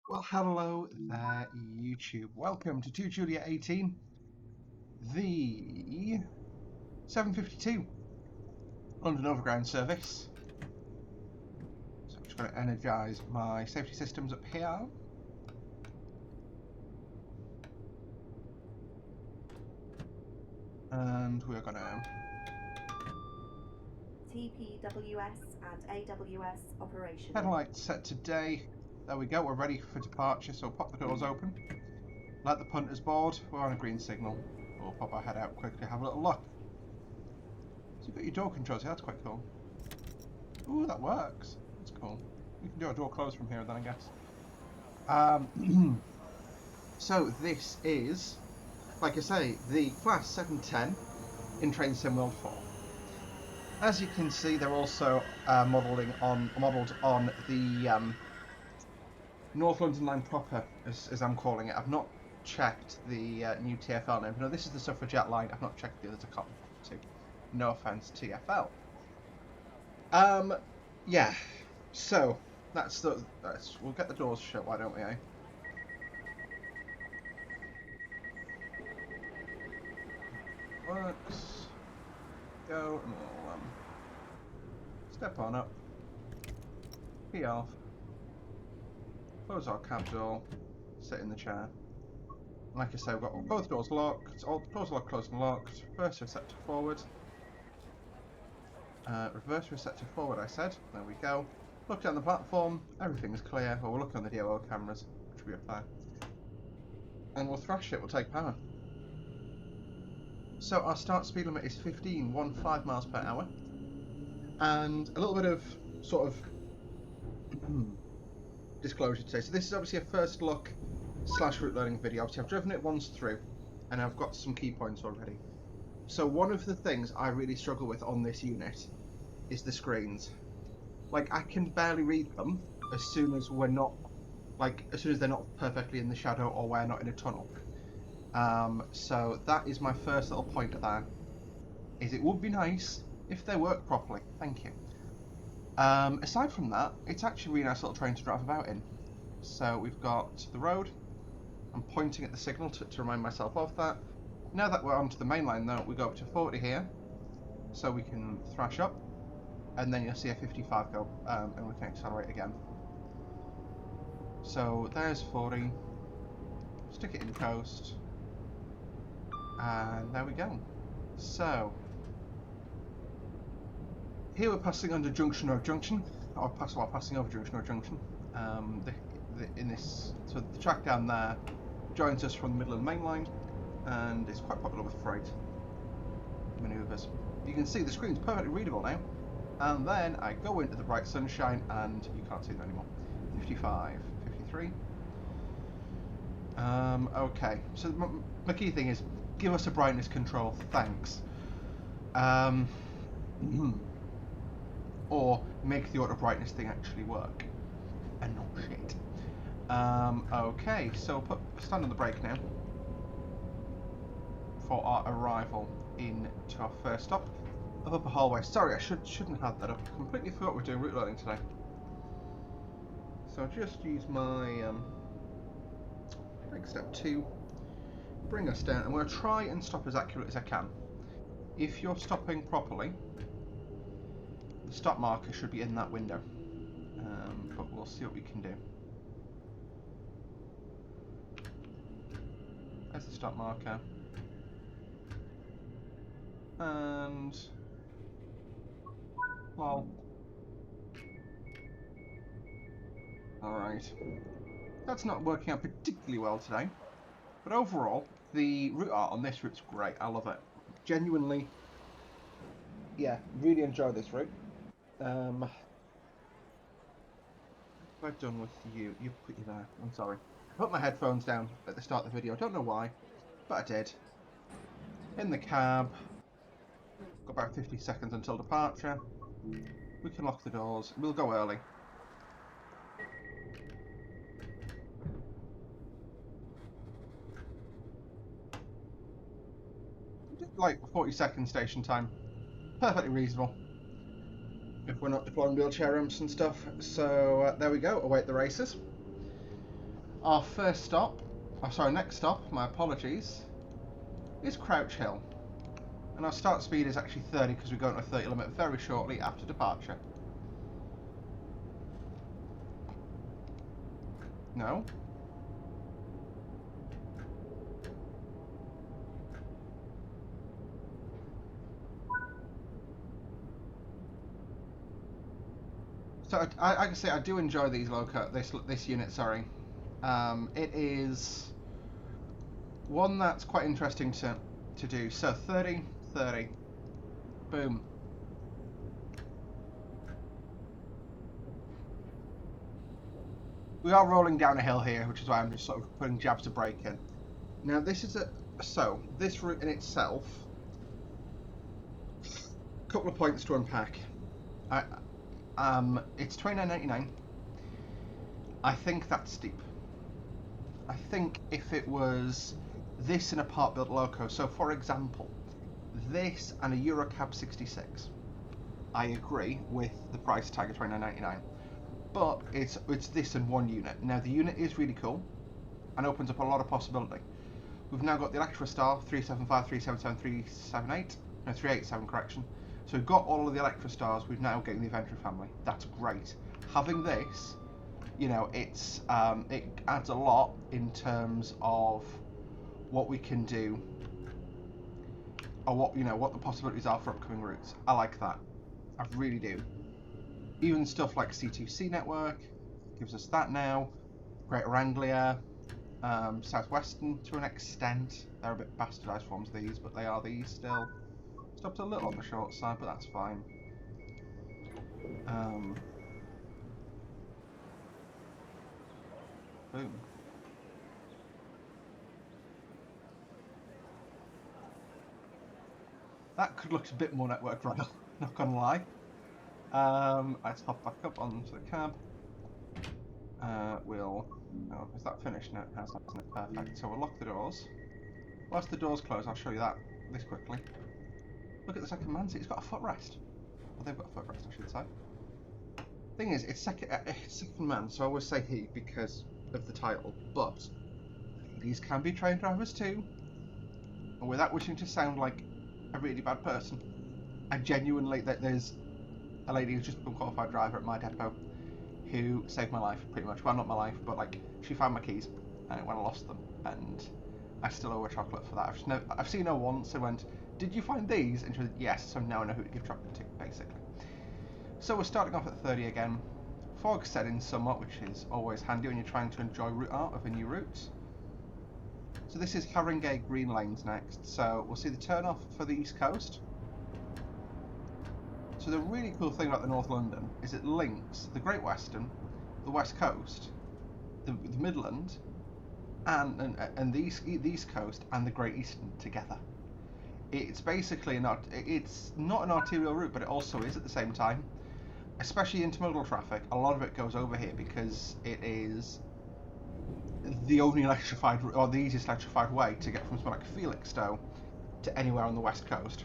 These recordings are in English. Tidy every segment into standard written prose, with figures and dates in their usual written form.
Well, hello there, YouTube. Welcome to 2 Juliet 18, the 7:52 London Overground service. So I'm just going to energise my safety systems up here. And we're going to... TPWS at AWS operational. Headlights set to day. There we go, we're ready for departure, so pop the doors open. Let the punters board. We're on a green signal. We'll pop our head out quickly, have a little look. So you've got your door controls here, that's quite cool. Ooh, that works. That's cool. We can do our door close from here then, I guess. So this is, like I say, the Class 710 in Train Sim World 4. As you can see, they're also modelled on the North London line proper, as I'm calling it. I've not checked the new TfL name. No, this is the Suffragette line. I've not checked the others. I can't to. No offence, TfL. Yeah. So we'll get the doors shut. Why don't we? Eh? Works. Go and we'll step on up. Be off. Close our cab door. Sit in the chair. Like I say, we've got both doors locked. All doors locked, closed and locked. Reverse receptor forward. Reverse receptor forward, I said. There we go. Look down the platform. Everything's clear. Well, we'll look on the DOO cameras, which will be up there. And we'll thrash it. We'll take power. So our start speed limit is 15 miles per hour. And a little bit of sort of disclosure today. So this is obviously a first look / route learning video. Obviously I've driven it once through and I've got some key points already. So one of the things I really struggle with on this unit is the screens. Like, I can barely read them as soon as they're not perfectly in the shadow or we're not in a tunnel. So that is my first little pointer there. Is it would be nice if they work properly. Thank you. Aside from that, it's actually a really nice little train to drive about in. So we've got the road. I'm pointing at the signal to remind myself of that. Now that we're onto the main line though, we go up to 40 here. So we can thrash up. And then you'll see a 55 go, and we can accelerate again. So there's 40. Stick it in coast. And there we go. So here we're passing under Junction Road Junction, or passing over Junction Road Junction. So the track down there joins us from the Midland Main Line, and it's quite popular with freight manoeuvres. You can see the screen's perfectly readable now. And then I go into the bright sunshine, and you can't see them anymore. 55, 53. Okay, so my key thing is give us a brightness control, thanks. Or make the auto brightness thing actually work. And not shit. Okay, so stand on the brake now for our arrival into our first stop of Upper Hallway. Sorry, I shouldn't have that up. I completely forgot we're doing route learning today. So I'll just use my brake step 2, bring us down. I'm going to try and stop as accurate as I can. If you're stopping properly, the stop marker should be in that window, but we'll see what we can do. There's the stop marker, and well, alright, that's not working out particularly well today, but overall the route art on this route's great. I love it, genuinely. Yeah, really enjoy this route. What have I done with you? You put you there. I'm sorry. I put my headphones down at the start of the video. I don't know why, but I did. In the cab. Got about 50 seconds until departure. We can lock the doors. We'll go early. Like 40-second station time. Perfectly reasonable. If we're not deploying wheelchair ramps and stuff. So there we go. Await the races. Our first stop, oh sorry, next stop, my apologies, is Crouch Hill. And our start speed is actually 30 because we're going to a 30 limit very shortly after departure. No? So I can say I do enjoy these this unit. Sorry, it is one that's quite interesting to do. So 30, 30, boom. We are rolling down a hill here, which is why I'm just sort of putting jabs to brake in. Now this is this route in itself. A couple of points to unpack. It's $29.99. I think that's steep. I think if it was this in a part-built loco, so for example, this and a Eurocab 66, I agree with the price tag of $29.99. But it's this in one unit. Now the unit is really cool and opens up a lot of possibility. We've now got the Electra Star 375, 377, 378, no 387 correction. So we've got all of the Electra Stars. We've now getting the Adventure family. That's great. Having this, you know, it adds a lot in terms of what we can do, or what the possibilities are for upcoming routes. I like that. I really do. Even stuff like C2C network gives us that now. Greater Anglia, Southwestern to an extent. They're a bit bastardised forms of these, but they are these still. Stopped a little on the short side, but that's fine. Boom. That could look a bit more network rail, not gonna lie. Let's hop back up onto the cab. Is that finished now? It has, hasn't it? Perfect. So we'll lock the doors. Whilst the doors close, I'll show you that this quickly. Look at the second man seat. It's got a footrest. Well, they've got a footrest, I should say. Thing is, it's second man, so I always say he because of the title. But ladies can be train drivers too, and without wishing to sound like a really bad person, I genuinely there's a lady who's just become a qualified driver at my depot who saved my life, pretty much. Well, not my life, but like she found my keys when I lost them, and I still owe her chocolate for that. I've seen her once and went, "Did you find these?" And she went, "Yes." So now I know who to give chocolate to, basically. So we're starting off at 30 again. Fog set in somewhat, which is always handy when you're trying to enjoy route art of a new route. So this is Haringey Green Lanes next. So we'll see the turn off for the East Coast. So the really cool thing about the North London is it links the Great Western, the West Coast, the Midland, and the East Coast and the Great Eastern together. It's basically it's not an arterial route, but it also is at the same time. Especially intermodal traffic, a lot of it goes over here because it is the only electrified, or the easiest electrified way to get from somewhere like Felixstowe to anywhere on the West Coast.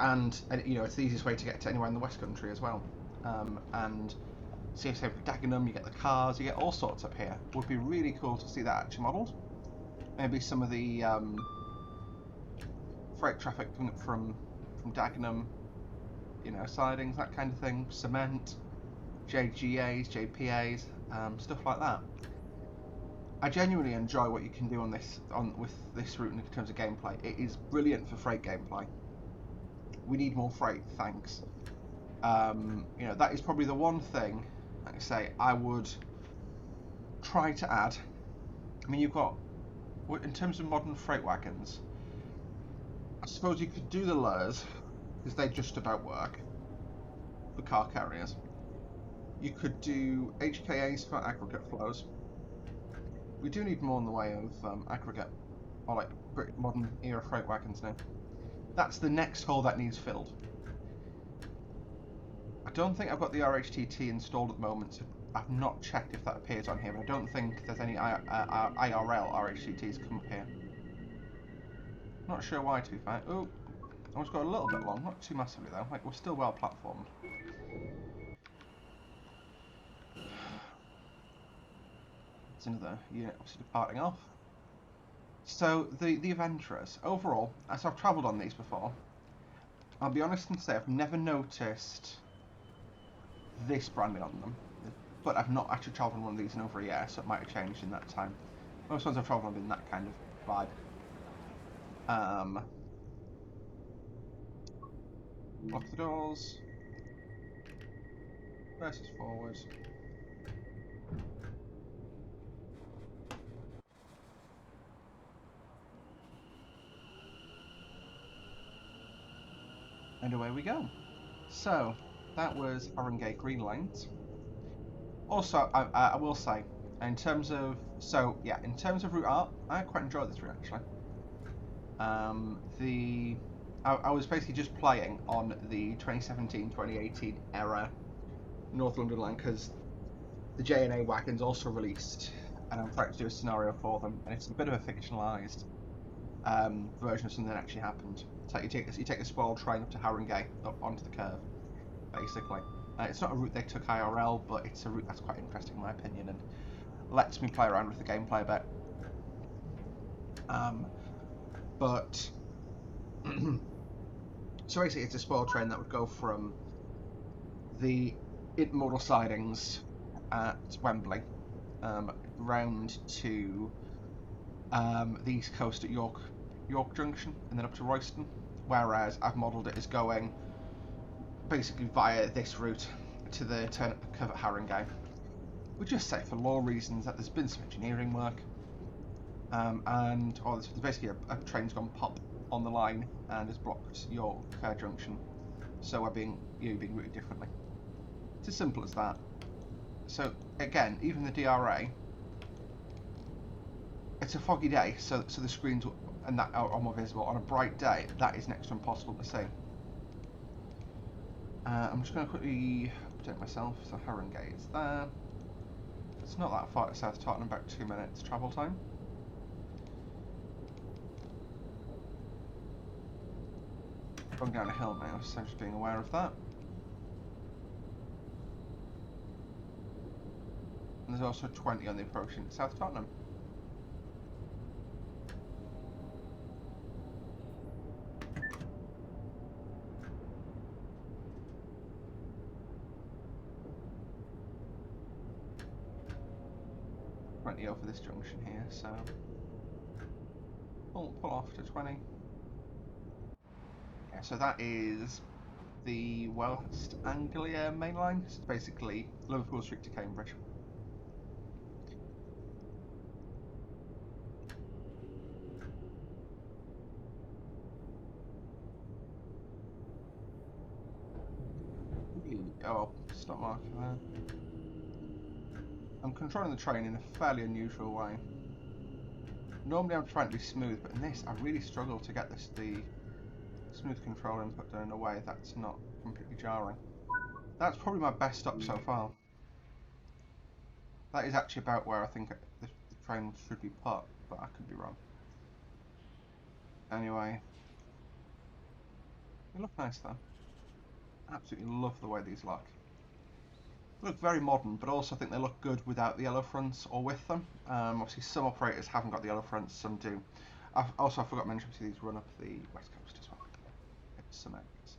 And you know, it's the easiest way to get to anywhere in the West Country as well. And see, so for Dagenham, you get the cars, you get all sorts up here. Would be really cool to see that actually modelled. Maybe some of the freight traffic coming up from Dagenham, you know, sidings, that kind of thing, cement, JGAs, JPAs, stuff like that. I genuinely enjoy what you can do with this route in terms of gameplay. It is brilliant for freight gameplay. We need more freight, thanks. You know, that is probably the one thing, like I say, I would try to add. I mean, you've got, in terms of modern freight wagons, I suppose you could do the Lurs, because they just about work for car carriers. You could do HKAs for aggregate flows. We do need more in the way of aggregate, or like modern era freight wagons now. That's the next hole that needs filled. I don't think I've got the RHTT installed at the moment, so I've not checked if that appears on here, but I don't think there's any IRL RHTTs come up here. Not sure why, to be fair. Oh, I almost got a little bit long, not too massively though, like we're still well platformed. It's another unit obviously departing off. So the Adventurers, overall, as I've travelled on these before, I'll be honest and say I've never noticed this branding on them. But I've not actually travelled on one of these in over a year, so it might have changed in that time. Most ones I've travelled on have been that kind of vibe. Lock the doors. Versus forward. And away we go. So, that was Haringey Green Lines. Also, I will say, in terms of route art, I quite enjoyed this route actually. I was basically just playing on the 2017-2018 era North London line because the J&A wagons also released, and I'm trying to do a scenario for them, and it's a bit of a fictionalised version of something that actually happened. So you take a spoiled train up to Haringey, up onto the curve, basically. It's not a route they took IRL, but it's a route that's quite interesting in my opinion, and lets me play around with the gameplay a bit. But so basically, it's a spoiled train that would go from the intermodal sidings at Wembley round to the East Coast at York Junction, and then up to Royston. Whereas I've modelled it as going basically via this route to the turn up curve at Haringey. We just say for law reasons that there's been some engineering work, there's basically a train's gone pop on the line and has blocked York Junction, so we're being routed differently. It's as simple as that. So again, even the DRA, it's a foggy day, so the screens and that are more visible. On a bright day, that is next to impossible to see. I'm just going to quickly update myself. So Haringey is there. It's not that far to South Tottenham, about 2 minutes travel time. Going down a hill now, so just being aware of that. And there's also 20 on the approach into South Tottenham. Over this junction here, so pull off to 20. Yeah, so that is the West Anglia main line. It's basically Liverpool Street to Cambridge. Oh, stop marker there. I'm controlling the train in a fairly unusual way. Normally I'm trying to be smooth, but in this I really struggle to get the smooth control input done in a way that's not completely jarring. That's probably my best stop so far. That is actually about where I think the train should be put, but I could be wrong. Anyway, they look nice though. Absolutely love the way these look. They look very modern, but also I think they look good without the yellow fronts or with them. Obviously some operators haven't got the yellow fronts, some do. I forgot to mention these run up the west coast as well. Some areas.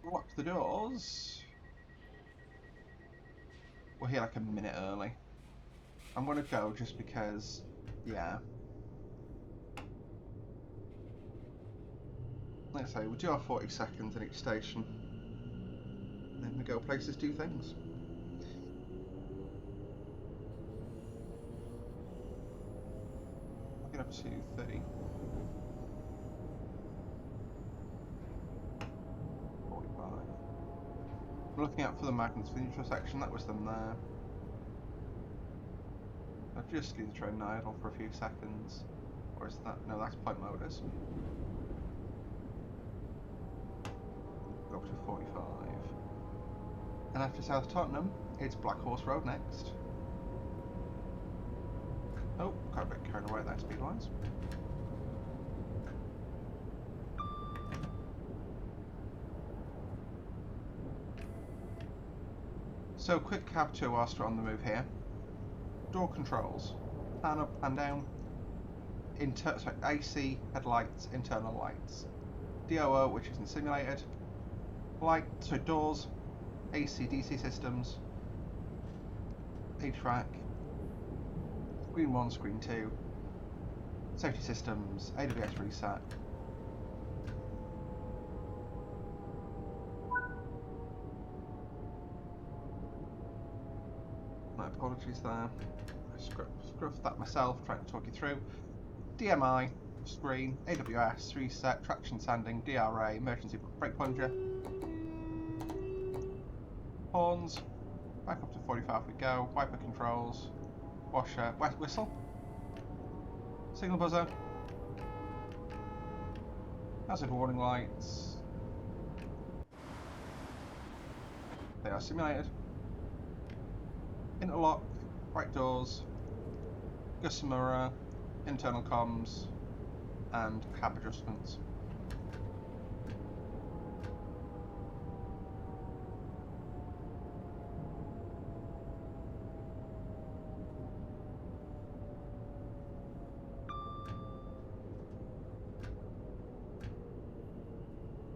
Lock the doors. We're here like a minute early. I'm going to go just because, yeah. Let's say we do have 40 seconds in each station. And then we go places, do things. I'll get up to 30. 45. I'm looking out for the magnets for the neutral section, that was them there. I'll just leave the train idle for a few seconds. Or is that? No, that's point motors. Go up to 45. And after South Tottenham, it's Black Horse Road next. Oh, got a bit carried away there speed-wise. So, quick cab tour whilst we're on the move here. door controls, pan up, pan down, AC headlights, internal lights, DOO, which isn't simulated, doors, AC DC systems, HVAC, screen 1, screen 2, safety systems, AWS reset. My apologies there. I scruffed that myself, trying to talk you through. DMI, screen, AWS, reset, traction sanding, DRA, emergency brake plunger. Horns, back up to 45 we go, wiper controls, washer, whistle, signal buzzer, hazard warning lights. They are simulated. Interlock, right doors, gusset mirror, internal comms, and cab adjustments.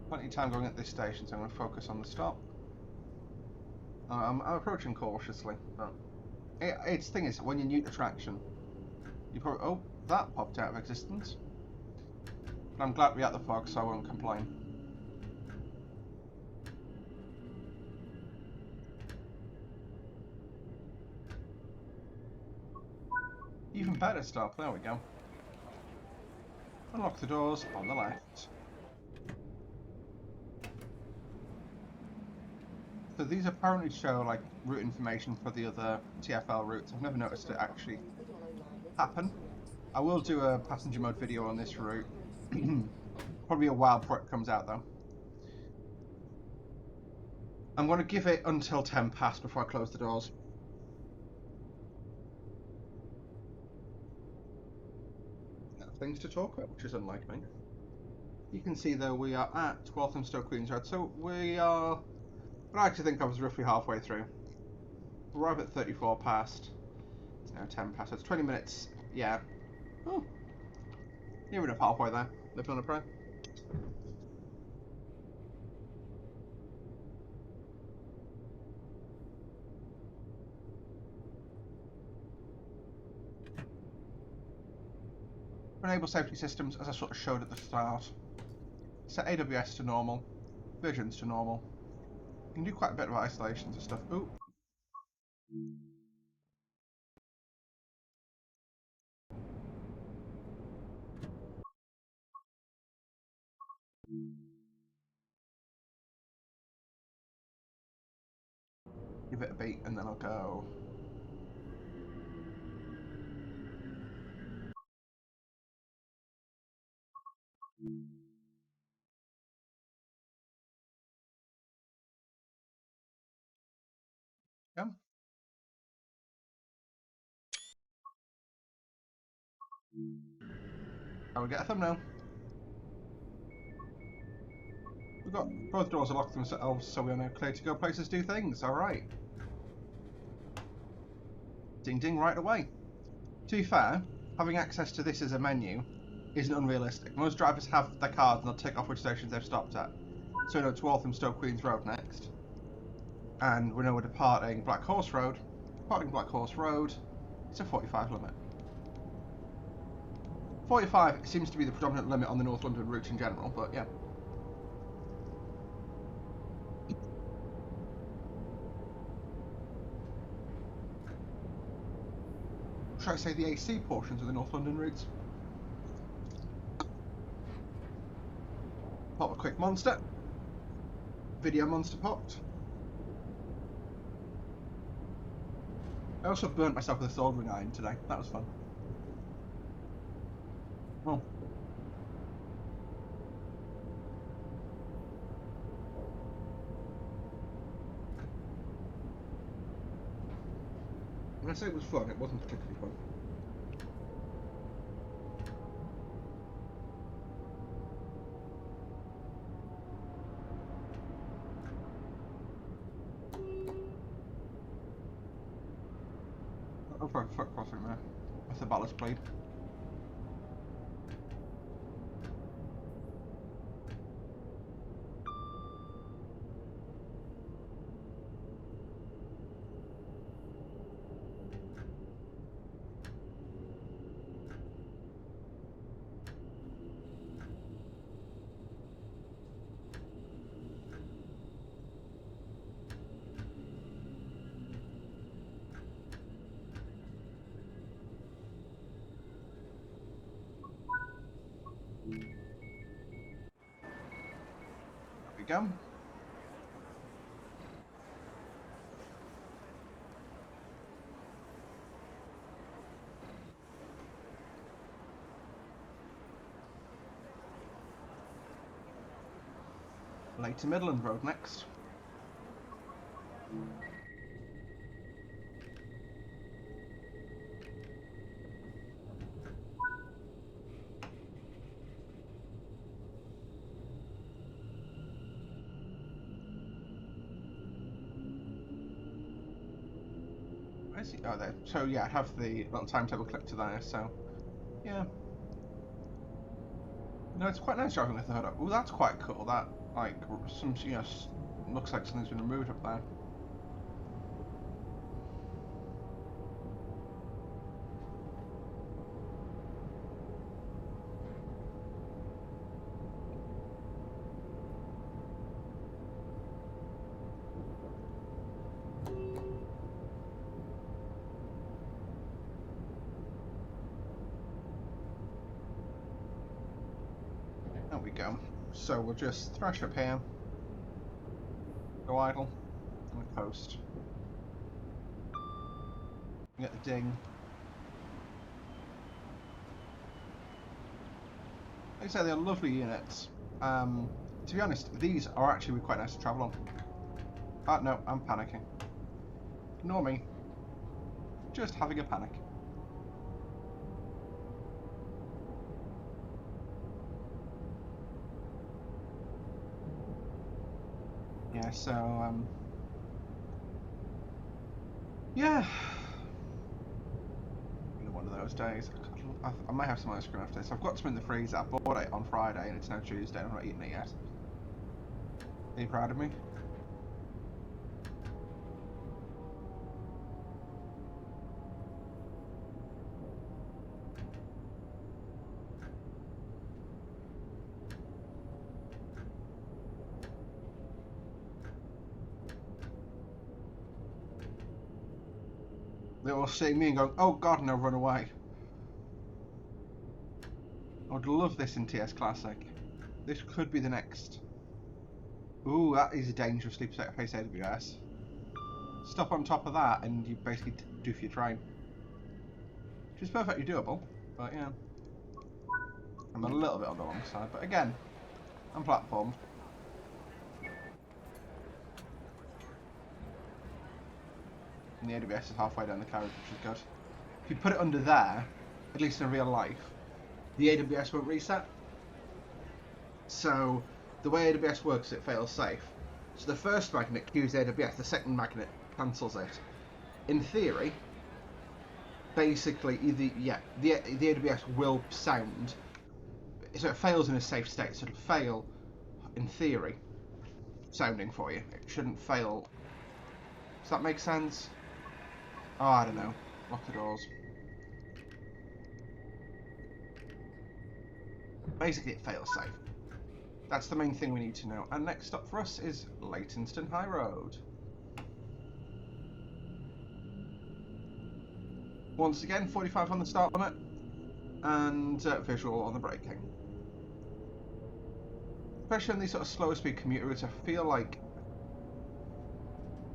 Plenty of time going at this station, so I'm going to focus on the stop. I'm approaching cautiously, but it's the thing is, when you're new to traction, you probably, oh, that popped out of existence. But I'm glad we're at the fog, so I won't complain. Even better stop, there we go. Unlock the doors on the left. So these apparently show like route information for the other TfL routes. I've never noticed it actually happen. I will do a passenger mode video on this route. Probably a while before it comes out though. I'm going to give it until 10 past before I close the doors. Things to talk about, which is unlike me. You can see though we are at Walthamstow Queens Road, so we are. But I actually think I was roughly halfway through. We're arrived at 34 past. It's now 10 past. So it's 20 minutes. Yeah. Oh. Near enough halfway there. Living on a prayer. Enable safety systems as I sort of showed at the start. Set AWS to normal. Visions to normal. You can do quite a bit of isolations and stuff. Ooh. Give it a beat and then I'll go. Yeah. I will get a thumbnail. We've got both doors are locked themselves, so we are now clear to go places, do things. Alright. Ding ding right away. To be fair, having access to this as a menu isn't unrealistic. Most drivers have their cards and they'll tick off which stations they've stopped at. So we know it's Walthamstow Queens Road next. And we know we're departing Black Horse Road. Departing Black Horse Road, it's a 45 limit. 45 seems to be the predominant limit on the North London route in general, but yeah. Should I say the AC portions of the North London routes? Pop a quick monster. Video monster popped. I also burnt myself with a soldering iron today. That was fun. Oh. When I say it was fun, it wasn't particularly fun. over a foot crossing there with the ballast blade. There we go. Leighton Midland Road next. Where's he? Oh, there. So yeah, I have the little timetable clicked to there. So yeah. No, it's quite nice driving with the hood up. Oh, that's quite cool. That like some looks like something's been removed up there. There we go. So we'll just thrash up here, go idle, and coast. Get the ding. Like I say, they're lovely units. To be honest, these are actually quite nice to travel on. Ah, no, I'm panicking. Ignore me. Just having a panic. Yeah, so, yeah. One of those days. I might have some ice cream after this. I've got some in the freezer. I bought it on Friday and it's now Tuesday and I'm not eating it yet. Are you proud of me? They're all seeing me and going, oh god, no, run away. I would love this in TS Classic. This could be the next. Ooh, that is a dangerously face AWS. Stop on top of that and you basically doof your train. Which is perfectly doable, but yeah. I'm a little bit on the long side, but again, I'm platformed. And the AWS is halfway down the carriage, which is good. If you put it under there, at least in real life, the AWS won't reset. So the way AWS works, it fails safe. So the first magnet cues AWS, the second magnet cancels it. In theory, basically, the AWS will sound, so it fails in a safe state. So it'll fail, in theory, sounding for you. It shouldn't fail. Does that make sense? Oh, I don't know. Lock the doors. Basically, it fails safe. That's the main thing we need to know. And next up for us is Leytonstone High Road. Once again, 45 on the start limit, and visual on the braking. Especially on these sort of slower speed commuter routes, I feel like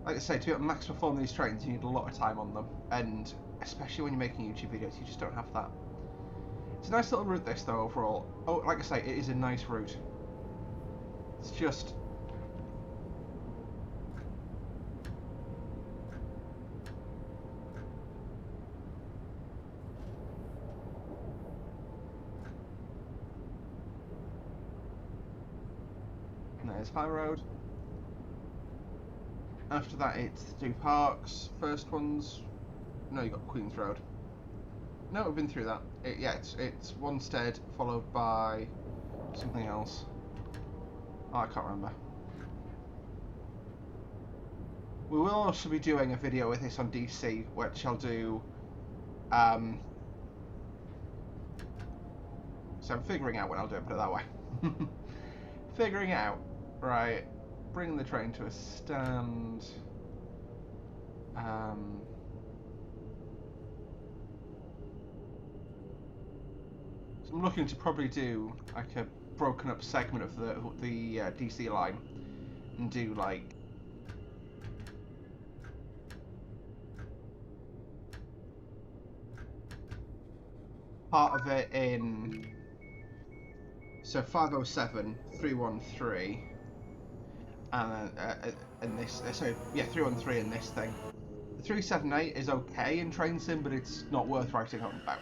I say, to be able to max perform these trains, you need a lot of time on them, and especially when you're making YouTube videos, you just don't have that. It's a nice little route, this, though, overall. Oh, like I say, it is a nice route. It's just... And there's High Road. After that, it's the two parks. First one's No, you got Queen's Road. No, we've been through that. Yeah, it's Wanstead followed by something else. Oh, I can't remember. We will also be doing a video with this on DC, which I'll do. So I'm figuring out when I'll do it. Put it that way. Figuring out. Right. Bring the train to a stand. So I'm looking to probably do like a broken up segment of the DC line and do like part of it in 507, 313, and this. So yeah, 313 in this thing. The 378 is okay in train sim, but it's not worth writing home about.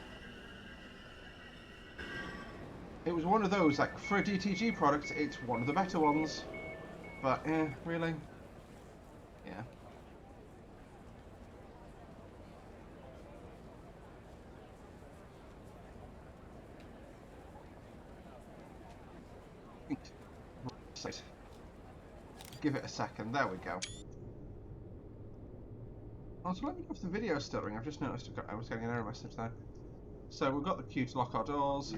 It was one of those, like, for a DTG product, it's one of the better ones. But, really? Yeah. Give it a second. There we go. Oh, so let me go off the video stuttering. I've just noticed I was getting an error message there. So we've got the queue to lock our doors.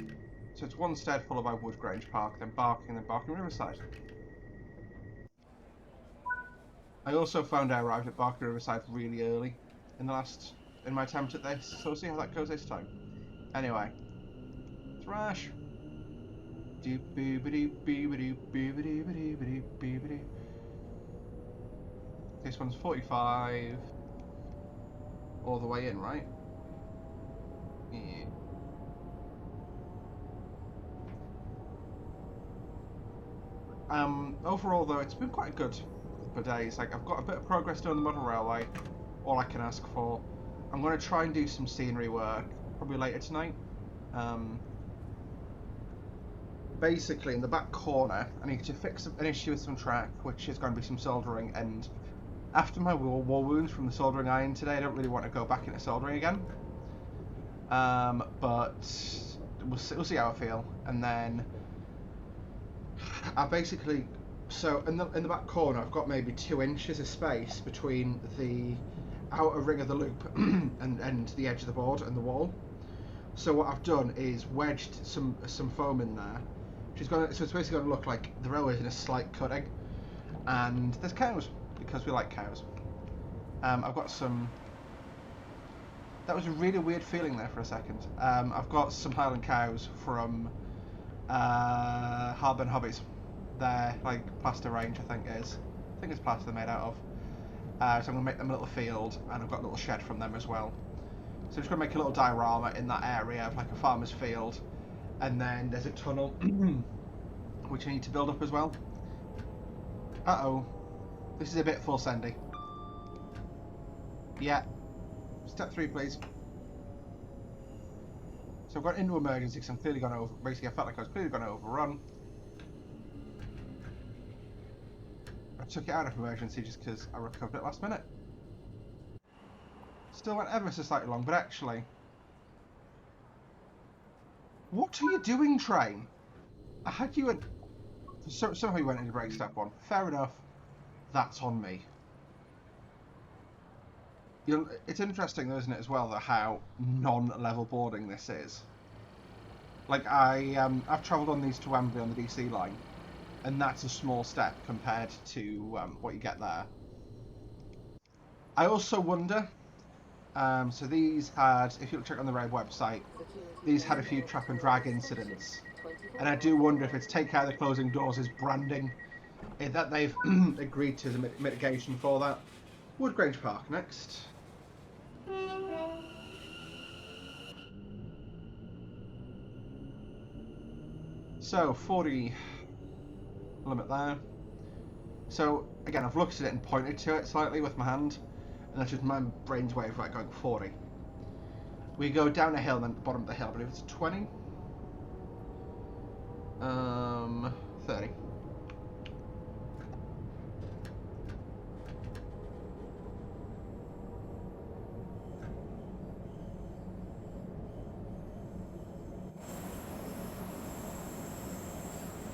So it's Wanstead followed by Woodgrange Park, then Barking Riverside. I also found I arrived at Barking Riverside really early in my attempt at this, so we'll see how that goes this time. Anyway, thrash. This one's 45 all the way in, right? Yeah. Overall, though, it's been quite good for days. Like, I've got a bit of progress doing the model railway, all I can ask for. I'm going to try and do some scenery work, probably later tonight. Basically, in the back corner, I need to fix an issue with some track, which is going to be some soldering, and after my war wounds from the soldering iron today, I don't really want to go back into soldering again. But we'll see how I feel, and then I basically, so in the back corner, I've got maybe 2 inches of space between the outer ring of the loop and the edge of the board and the wall. So what I've done is wedged some foam in there, which is so it's basically going to look like the railway's in a slight cutting, and there's cows because we like cows. I've got some. That was a really weird feeling there for a second. I've got some Highland cows from Harburn Hobbies. They're like plaster range, I think it's plaster they're made out of. So I'm going to make them a little field, and I've got a little shed from them as well. So I'm just going to make a little diorama in that area of like a farmer's field, and then there's a tunnel which I need to build up as well. Uh-oh. This is a bit full sendy. Yeah. Step 3, please. So I've got into emergency because I'm clearly going to basically I felt like I was clearly going to overrun. I took it out of emergency just because I recovered it last minute. Still went ever so slightly long, but actually... What are you doing, train? I had you in... Somehow you went into brake step 1. Fair enough. That's on me. You know, it's interesting though, isn't it, as well, that how non-level boarding this is. Like, I've travelled on these to Wembley on the DC line, and that's a small step compared to what you get there. I also wonder, so these had, if you look check on the Red website, these had a few trap and drag incidents, and I do wonder if it's take out the closing doors is branding, that they've agreed to the mitigation for that. Woodgrange Park next. So 40 limit there. So again, I've looked at it and pointed to it slightly with my hand, and that's just my brain's way of like going 40. We go down a hill and then at the bottom of the hill, I believe it's 20. 30.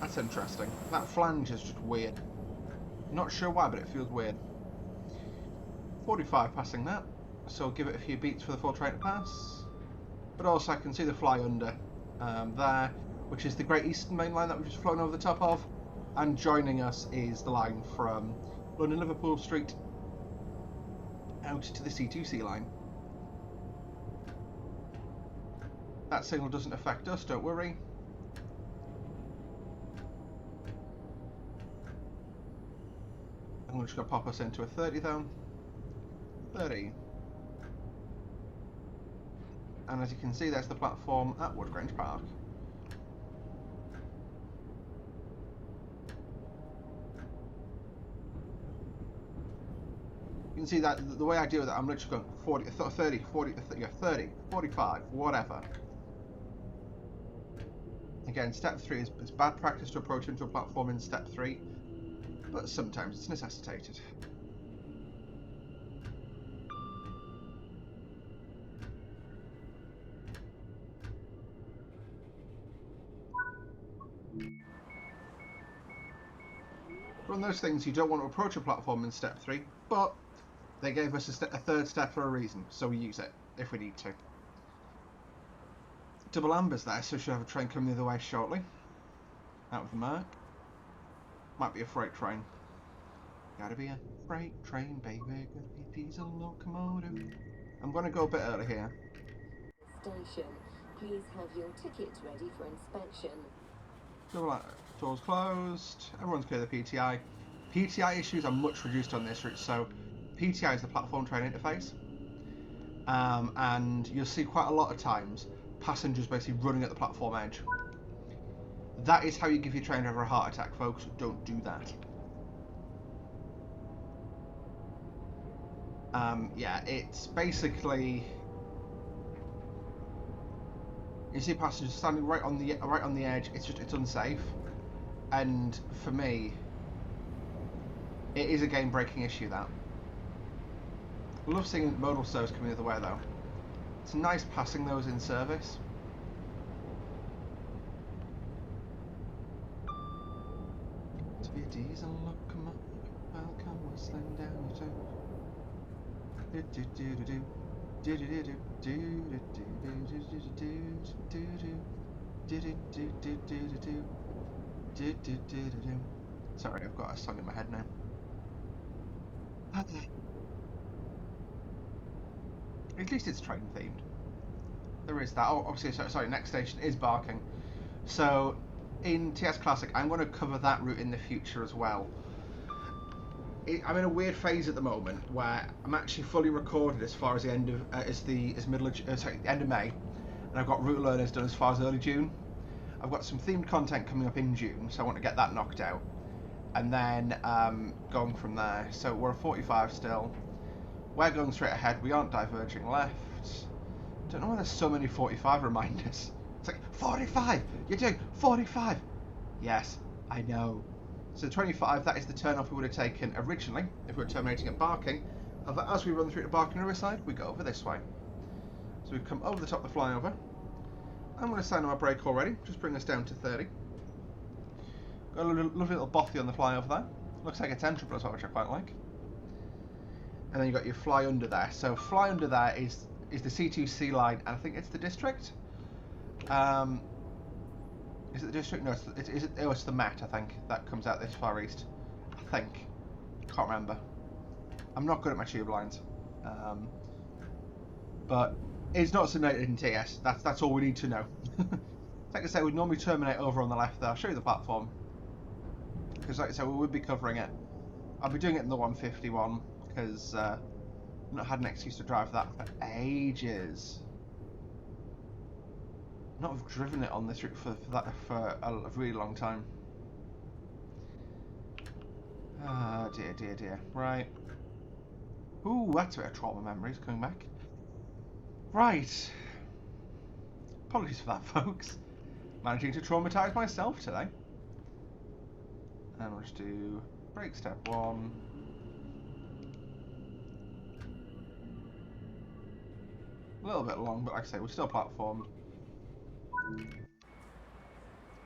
That's interesting. That flange is just weird. Not sure why, but it feels weird. 45 passing that, so give it a few beats for the full train to pass. But also I can see the fly under there, which is the Great Eastern Main Line that we've just flown over the top of. And joining us is the line from London Liverpool Street out to the C2C line. That signal doesn't affect us, don't worry. I'm just going to pop us into a 30 though. 30. And as you can see, there's the platform at Woodgrange Park. You can see that the way I deal with that, I'm literally going 40, 30, 40, 30, 45, whatever. Again, step 3 is bad practice to approach into a platform in step 3, but sometimes it's necessitated. One of those things, you don't want to approach a platform in step 3, but they gave us a third step for a reason, so we use it if we need to. Double amber's there, so we should have a train coming the other way shortly. Out of the mark. Might be a freight train. Gotta be a freight train, baby. Gotta be a diesel locomotive. I'm gonna go a bit early here. Station. Please have your tickets ready for inspection. Doors closed. Everyone's clear the PTI. PTI issues are much reduced on this route, so PTI is the platform train interface. And you'll see quite a lot of times passengers basically running at the platform edge. That is how you give your train driver a heart attack, folks. Don't do that. Yeah, it's basically you see passengers standing right on the edge. It's unsafe, and for me, it is a game-breaking issue. That I love seeing modal service coming the other way though. It's nice passing those in service. To be a diesel locomotive, welcome whistling down your tube. Sorry, I've got a song in my head now. At least it's train themed. There is that. Oh, obviously, sorry, next station is Barking. So, in TS Classic, I'm going to cover that route in the future as well. I'm in a weird phase at the moment where I'm actually fully recorded as far as the end of end of May, and I've got route learners done as far as early June. I've got some themed content coming up in June, so I want to get that knocked out, and then going from there. So we're at 45 still. We're going straight ahead. We aren't diverging left. Don't know why there's so many 45 reminders. It's like 45. You're doing 45. Yes, I know. So 25, that is the turn-off we would have taken originally if we were terminating at Barking. However, as we run through to Barking and Riverside, we go over this way. So we've come over the top of the flyover. I'm going to sign on my brake already, just bring us down to 30. Got a lovely little bothy on the flyover there. Looks like it's entrable as well, which I quite like. And then you've got your fly under there. So fly under there is the C2C line, and I think it's the district. Is it the district? No, it's the Met, I think, that comes out this far east. I think. Can't remember. I'm not good at my tube lines. But it's not simulated in TS. That's all we need to know. Like I say, we'd normally terminate over on the left there. I'll show you the platform. Because like I said, we would be covering it. I'll be doing it in the 151, because I've not had an excuse to drive that for ages. Not have driven it on this route for a really long time. Ah, dear. Right. Ooh, that's a bit of trauma memories coming back. Right. Apologies for that, folks. Managing to traumatise myself today. And we'll just do brake step 1. A little bit long, but like I say, we're still platformed.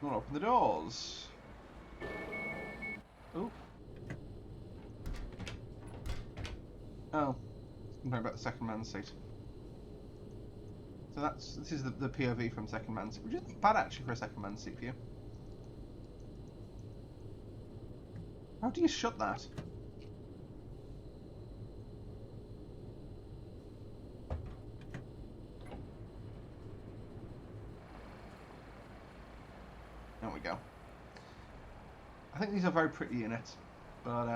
We'll open the doors. Ooh. Oh, I'm talking about the second man seat. So this is the POV from second man seat, which isn't bad actually for a second man seat view. How do you shut that? There we go. I think these are very pretty units, but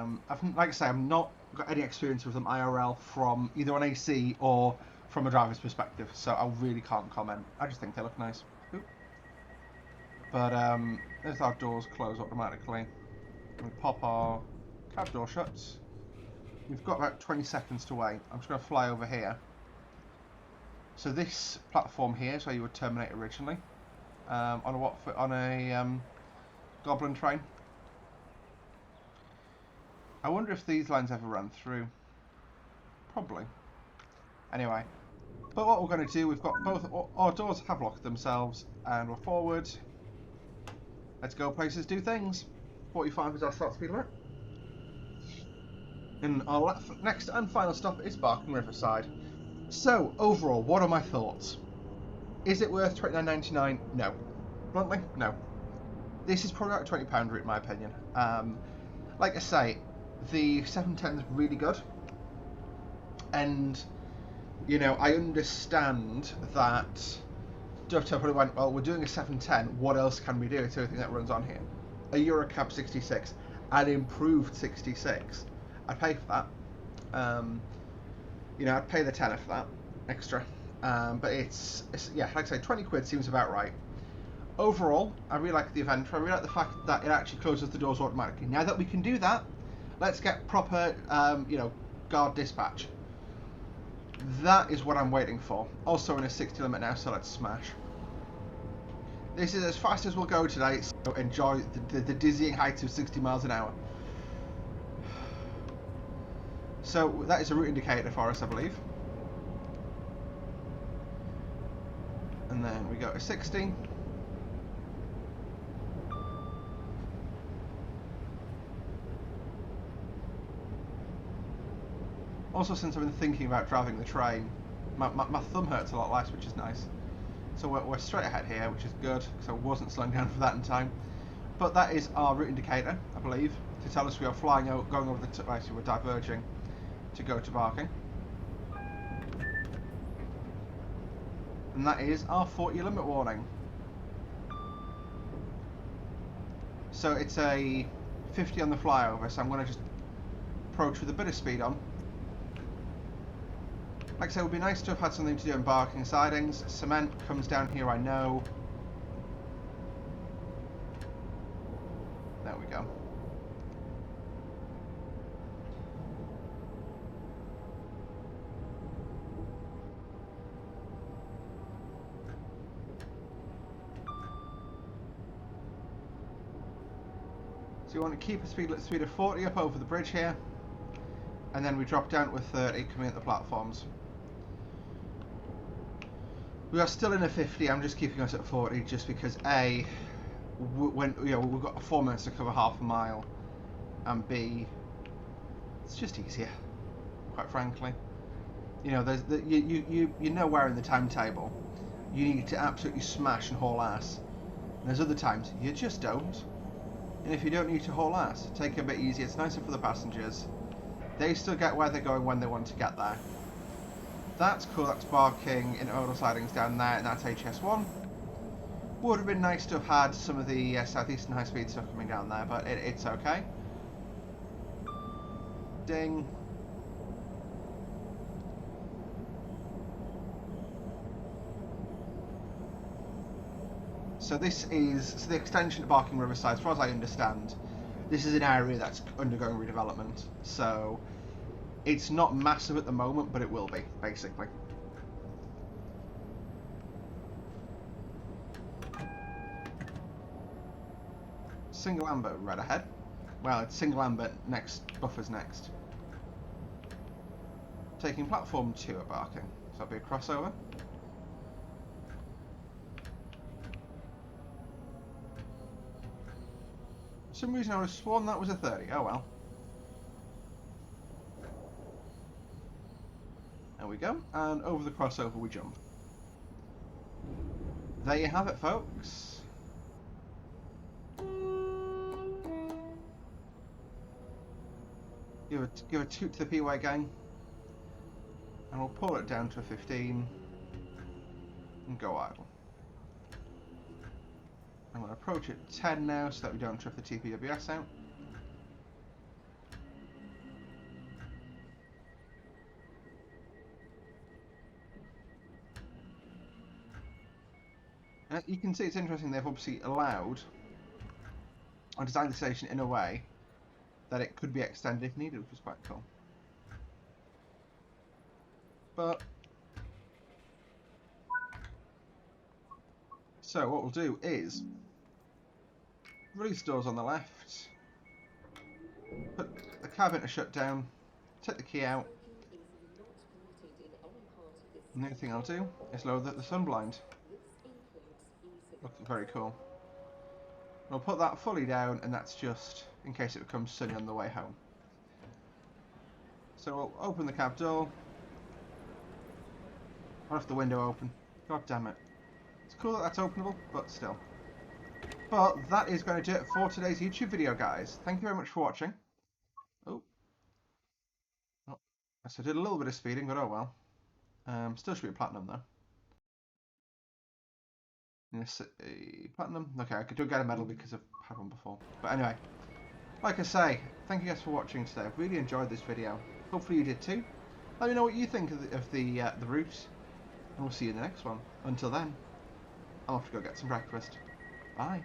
like I say, I've not got any experience with them IRL from either on AC or from a driver's perspective, so I really can't comment. I just think they look nice. Ooh. But there's our doors close automatically. We pop our cab door shuts. We've got about 20 seconds to wait. I'm just going to fly over here. So this platform here is where you would terminate originally on a Goblin train. I wonder if these lines ever run through. Probably. Anyway, but what we're going to do, we've got both our doors have locked themselves, and we're forward. Let's go places, do things. 45 is our start speed limit. And our next and final stop is Barking Riverside. So overall, what are my thoughts? Is it worth $29.99? No. Bluntly, no. This is probably about a £20 route in my opinion. Like I say, the 710 is really good, and you know, I understand that Dovetail probably went, well, we're doing a 710, what else can we do? It's everything that runs on here. A Eurocab 66, an improved 66. I'd pay for that. You know, I'd pay the tenner for that extra. But it's yeah, like I say, 20 quid seems about right. Overall, I really like the event. I really like the fact that it actually closes the doors automatically. Now that we can do that, let's get proper, you know, guard dispatch. That is what I'm waiting for. Also in a 60 limit now, so let's smash. This is as fast as we'll go today, so enjoy the dizzying heights of 60 miles an hour. So that is a route indicator for us, I believe. And then we go to 60. Also, since I've been thinking about driving the train, my thumb hurts a lot less, which is nice. So we're straight ahead here, which is good, because I wasn't slowing down for that in time. But that is our route indicator, I believe, to tell us we are flying out, going over the right, so we're diverging to go to Barking. And that is our 40 limit warning. So it's a 50 on the flyover, so I'm going to just approach with a bit of speed on. Like I said, it would be nice to have had something to do in Barking sidings. Cement comes down here, I know. There we go. So you want to keep a speed of 40 up over the bridge here, and then we drop down to a 30 coming at the platforms. We are still in a 50. I'm just keeping us at 40 just because A, when you know we've got 4 minutes to cover half a mile, and B, it's just easier, quite frankly. You know, you know where in the timetable you need to absolutely smash and haul ass. And there's other times you just don't. And if you don't need to haul ass, take it a bit easier. It's nicer for the passengers. They still get where they're going when they want to get there. That's cool. That's Barking intermodal sidings down there, and that's HS1. Would have been nice to have had some of the southeastern high-speed stuff coming down there, but it's okay. Ding. So this is the extension of Barking Riverside, as far as I understand. This is an area that's undergoing redevelopment, so it's not massive at the moment, but it will be, basically. Single amber right ahead. Well, it's single amber next, buffers next. Taking platform 2 at Barking, so that'll be a crossover. some reason I would have sworn that was a 30. Oh well. There we go. And over the crossover we jump. There you have it, folks. Give a toot to the P-Way gang. And we'll pull it down to a 15. And go idle. I'm going to approach it 10 now so that we don't trip the TPWS out. You can see it's interesting, they've obviously allowed or designed the station in a way that it could be extended if needed, which is quite cool. But so what we'll do is release doors on the left, put the cabin to shut down, take the key out, and the only thing I'll do is lower the sun blind. Looks very cool. We'll put that fully down, and that's just in case it becomes sunny on the way home. So we'll open the cab door. I left the window open. God damn it. It's cool that that's openable, but still. But that is going to do it for today's YouTube video, guys. Thank you very much for watching. Oh. So I did a little bit of speeding, but oh well. Still should be a platinum, though. Platinum? Okay, I could do get a medal because I've had one before. But anyway, like I say, thank you guys for watching today. I've really enjoyed this video. Hopefully you did too. Let me know what you think of the route, and we'll see you in the next one. Until then, I'm off to go get some breakfast. Bye.